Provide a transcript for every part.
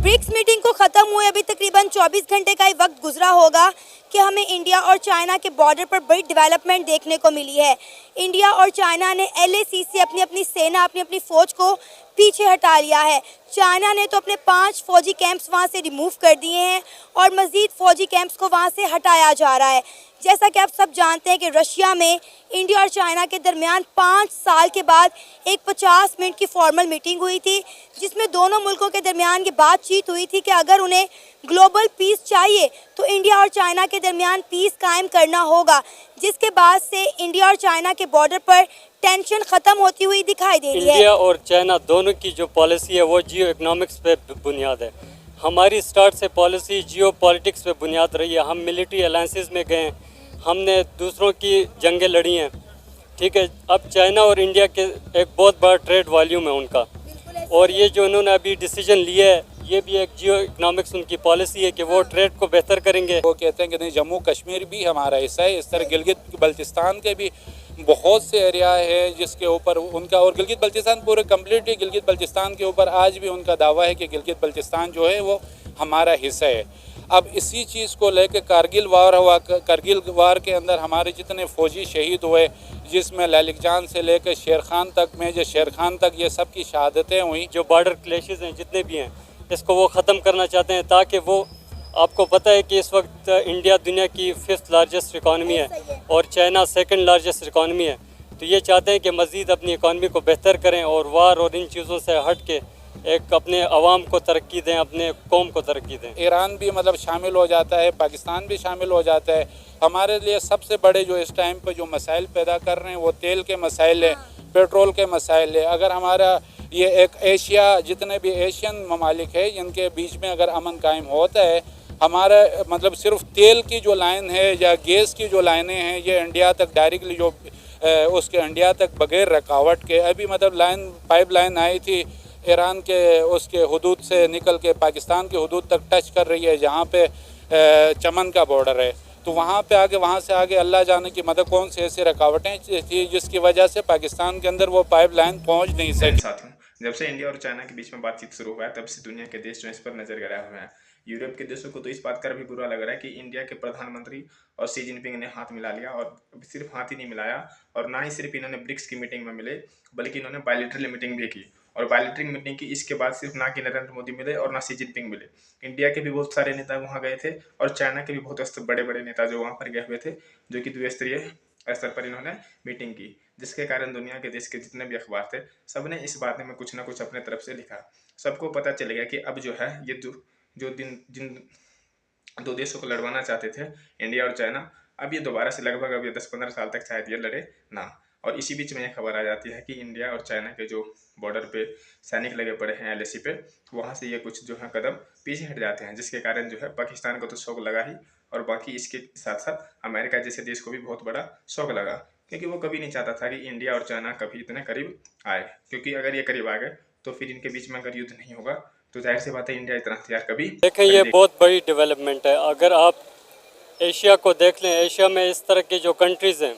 BRICS meeting को ख़त्म हुए अभी तकरीबन 24 घंटे का ही वक्त गुजरा होगा कि हमें इंडिया और चाइना के बॉर्डर पर बड़ी डेवलपमेंट देखने को मिली है। इंडिया और चाइना ने LAC से अपनी सेना अपनी फ़ौज को पीछे हटा लिया है। चाइना ने तो अपने 5 फौजी कैंप्स वहां से रिमूव कर दिए हैं और मज़ीद फौजी कैंप्स को वहां से हटाया जा रहा है। जैसा कि आप सब जानते हैं कि रशिया में इंडिया और चाइना के दरमियान 5 साल के बाद एक 50 मिनट की फॉर्मल मीटिंग हुई थी, जिसमें दोनों मुल्कों के दरमियान ये बातचीत हुई थी कि अगर उन्हें ग्लोबल पीस चाहिए तो इंडिया और चाइना के दरमियान पीस कायम करना होगा, जिसके बाद से इंडिया और चाइना के बॉर्डर पर टेंशन ख़त्म होती हुई दिखाई दे रही है। इंडिया और चाइना दोनों की जो पॉलिसी है वो जियो इकोनॉमिक्स पे बुनियाद है। हमारी स्टार्ट से पॉलिसी जियो पॉलिटिक्स पे बुनियाद रही है। हम मिलिट्री अलायंसेस में गए, हमने दूसरों की जंगें लड़ी हैं, ठीक है। अब चाइना और इंडिया के एक बहुत बड़ा ट्रेड वॉल्यूम है उनका, और ये जो उन्होंने अभी डिसीजन लिया है ये भी एक जियो इकोनॉमिक्स उनकी पॉलिसी है कि वो ट्रेड को बेहतर करेंगे। वो कहते हैं कि नहीं, जम्मू कश्मीर भी हमारा हिस्सा है। इस तरह गिलगित बल्तिस्तान के भी बहुत से एरिया है जिसके ऊपर उनका, और गिलगित बल्तिस्तान पूरे कम्प्लीटली गिलगित बल्तिस्तान के ऊपर आज भी उनका दावा है कि गिलगित बल्तिस्तान जो है वो हमारा हिस्सा है। अब इसी चीज़ को लेकर कारगिल वार हुआ। कारगिल वार के अंदर हमारे जितने फ़ौजी शहीद हुए, जिसमें ललिक जान से लेकर शेर खान तक, मेजर शेर खान तक, ये सब की शहादतें हुई। जो बॉर्डर क्लैशेस हैं जितने भी हैं, इसको वो ख़त्म करना चाहते हैं, ताकि वो, आपको पता है कि इस वक्त इंडिया दुनिया की 5th लार्जेस्ट इकॉनमी है और चाइना 2nd लार्जेस्ट इकॉनमी है। तो ये चाहते हैं कि मज़ीद अपनी इकॉनमी को बेहतर करें और वार और इन चीज़ों से हट के एक अपने अवाम को तरक्की दें, अपने कौम को तरक्की दें। ईरान भी मतलब शामिल हो जाता है, पाकिस्तान भी शामिल हो जाता है। हमारे लिए सबसे बड़े जो इस टाइम पर जो मसाइल पैदा कर रहे हैं वो तेल के मसाइल है, पेट्रोल के मसाइल है। अगर हमारा ये एक एशिया, जितने भी एशियन ममालिक है, इनके बीच में अगर अमन कायम होता है, हमारा मतलब सिर्फ तेल की जो लाइन है या गैस की जो लाइनें हैं, ये इंडिया तक डायरेक्टली जो उसके इंडिया तक बगैर रुकावट के, अभी मतलब लाइन पाइप लाइन आई थी ईरान के उसके हदूद से निकल के पाकिस्तान के हदूद तक टच कर रही है, जहाँ पे चमन का बॉर्डर है। तो वहाँ पे आगे, वहाँ से आगे अल्लाह जाने की मतलब कौन सी ऐसी रुकावटें थी जिसकी वजह से पाकिस्तान के अंदर वो पाइप लाइन पहुँच नहीं सकी। साथियों, जब से इंडिया और चाइना के बीच में बातचीत शुरू हुआ है, तब से दुनिया के देश जो इस पर नजर गड़ाए हुए हैं। यूरोप के देशों को तो इस बात का भी बुरा लग रहा है कि इंडिया के प्रधानमंत्री और शी जिनपिंग ने हाथ मिला लिया, और सिर्फ हाथ ही नहीं मिलाया, और ना ही सिर्फ इन्होंने ब्रिक्स की मीटिंग में मिले, बल्कि इन्होंने बायलैटरल मीटिंग भी की। और बायलैटरल मीटिंग की इसके बाद सिर्फ ना कि नरेंद्र मोदी मिले और ना शी जिनपिंग मिले, इंडिया के भी बहुत सारे नेता वहाँ गए थे और चाइना के भी बहुत बड़े बड़े नेता जो वहाँ पर गए हुए थे, जो कि द्विस्तरीय स्तर पर इन्होंने मीटिंग की, जिसके कारण दुनिया के देश के जितने भी अखबार थे, सबने इस बारे में कुछ ना कुछ अपने तरफ से लिखा। सबको पता चल गया कि अब जो है ये जिन 2 देशों को लड़वाना चाहते थे, इंडिया और चाइना, अब ये दोबारा से लगभग अब ये 10-15 साल तक शायद ये लड़े ना। और इसी बीच में ये खबर आ जाती है कि इंडिया और चाइना के जो बॉर्डर पे सैनिक लगे पड़े हैं LAC पे, वहाँ से ये कुछ जो है कदम पीछे हट जाते हैं, जिसके कारण जो है पाकिस्तान को तो शौक लगा ही, और बाकी इसके साथ साथ अमेरिका जैसे देश को भी बहुत बड़ा शौक लगा, क्योंकि वो कभी नहीं चाहता था कि इंडिया और चाइना कभी इतने करीब आए, क्योंकि अगर ये करीब आ गए तो फिर इनके बीच में अगर युद्ध नहीं होगा तो जाहिर सी बात है इंडिया इतना हथियार कभी देखें। ये बहुत बड़ी डेवलपमेंट है। अगर आप एशिया को देख लें, एशिया में इस तरह के जो कंट्रीज़ हैं,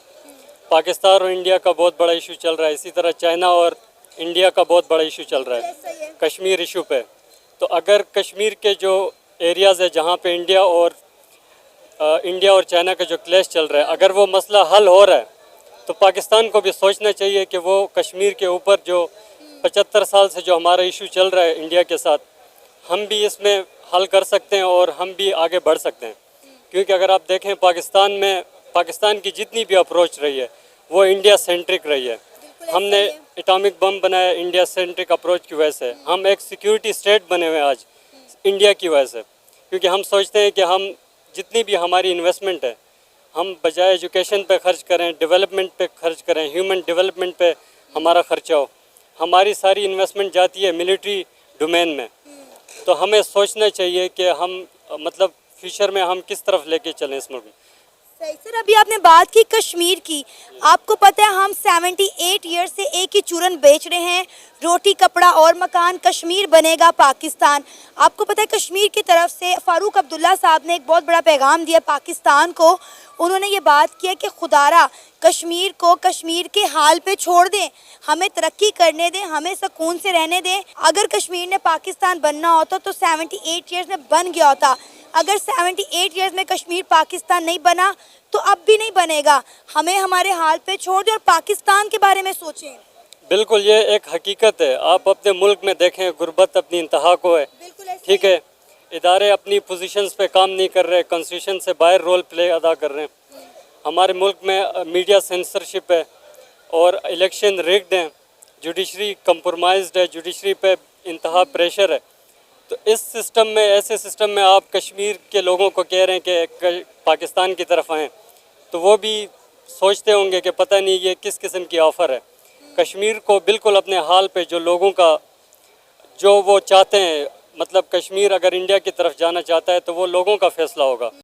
पाकिस्तान और इंडिया का बहुत बड़ा इशू चल रहा है, इसी तरह चाइना और इंडिया का बहुत बड़ा इशू चल रहा है कश्मीर इशू पे। तो अगर कश्मीर के जो एरियाज़ है जहाँ पे इंडिया और चाइना का जो क्लैश चल रहा है, अगर वो मसला हल हो रहा है तो पाकिस्तान को भी सोचना चाहिए कि वो कश्मीर के ऊपर जो 75 साल से जो हमारा इशू चल रहा है इंडिया के साथ, हम भी इसमें हल कर सकते हैं और हम भी आगे बढ़ सकते हैं। क्योंकि अगर आप देखें पाकिस्तान की जितनी भी अप्रोच रही है वो इंडिया सेंट्रिक रही है। हमने एटॉमिक बम बनाया इंडिया सेंट्रिक अप्रोच की वजह से, हम एक सिक्योरिटी स्टेट बने हुए आज इंडिया की वजह से, क्योंकि हम सोचते हैं कि हम जितनी भी हमारी इन्वेस्टमेंट है, हम बजाय एजुकेशन पे खर्च करें, डेवलपमेंट पे खर्च करें, ह्यूमन डेवलपमेंट पे हमारा खर्चा हो, हमारी सारी इन्वेस्टमेंट जाती है मिलिट्री डोमेन में। तो हमें सोचना चाहिए कि हम मतलब फ्यूचर में हम किस तरफ लेके चलें इस मुल्क में। सही सर, अभी आपने बात की कश्मीर की। आपको पता है हम 78 ईयर से एक ही चूरन बेच रहे हैं, रोटी कपड़ा और मकान, कश्मीर बनेगा पाकिस्तान। आपको पता है कश्मीर की तरफ से फारूक अब्दुल्ला साहब ने एक बहुत बड़ा पैगाम दिया पाकिस्तान को। उन्होंने ये बात किया कि खुदारा कश्मीर को कश्मीर के हाल पे छोड़ दें, हमें तरक्की करने दें, हमें सुकून से रहने दें। अगर कश्मीर ने पाकिस्तान बनना होता तो 78 ईयर्स में बन गया होता। अगर 78 ईयर्स में कश्मीर पाकिस्तान नहीं बना तो अब भी नहीं बनेगा। हमें हमारे हाल पे छोड़ दें और पाकिस्तान के बारे में सोचें। बिल्कुल, ये एक हकीकत है। आप अपने मुल्क में देखें, गुर्बत अपनी इंतहा को है, बिल्कुल ऐसे ठीक है। इदारे अपनी पोजीशंस पे काम नहीं कर रहे, कॉन्स्टिट्यूशन से बाहर रोल प्ले अदा कर रहे हैं। हमारे मुल्क में मीडिया सेंसरशिप है और इलेक्शन रिग्ड हैं, जुडिशरी कंप्रोमाइज्ड है, जुडिशरी पे इंतहा प्रेशर है। तो इस सिस्टम में, ऐसे सिस्टम में आप कश्मीर के लोगों को कह रहे हैं कि पाकिस्तान की तरफ आएँ, तो वो भी सोचते होंगे कि पता नहीं ये किस किस्म की ऑफ़र है। कश्मीर को बिल्कुल अपने हाल पे, जो लोगों का जो वो चाहते हैं, मतलब कश्मीर अगर इंडिया की तरफ जाना चाहता है तो वो लोगों का फैसला होगा।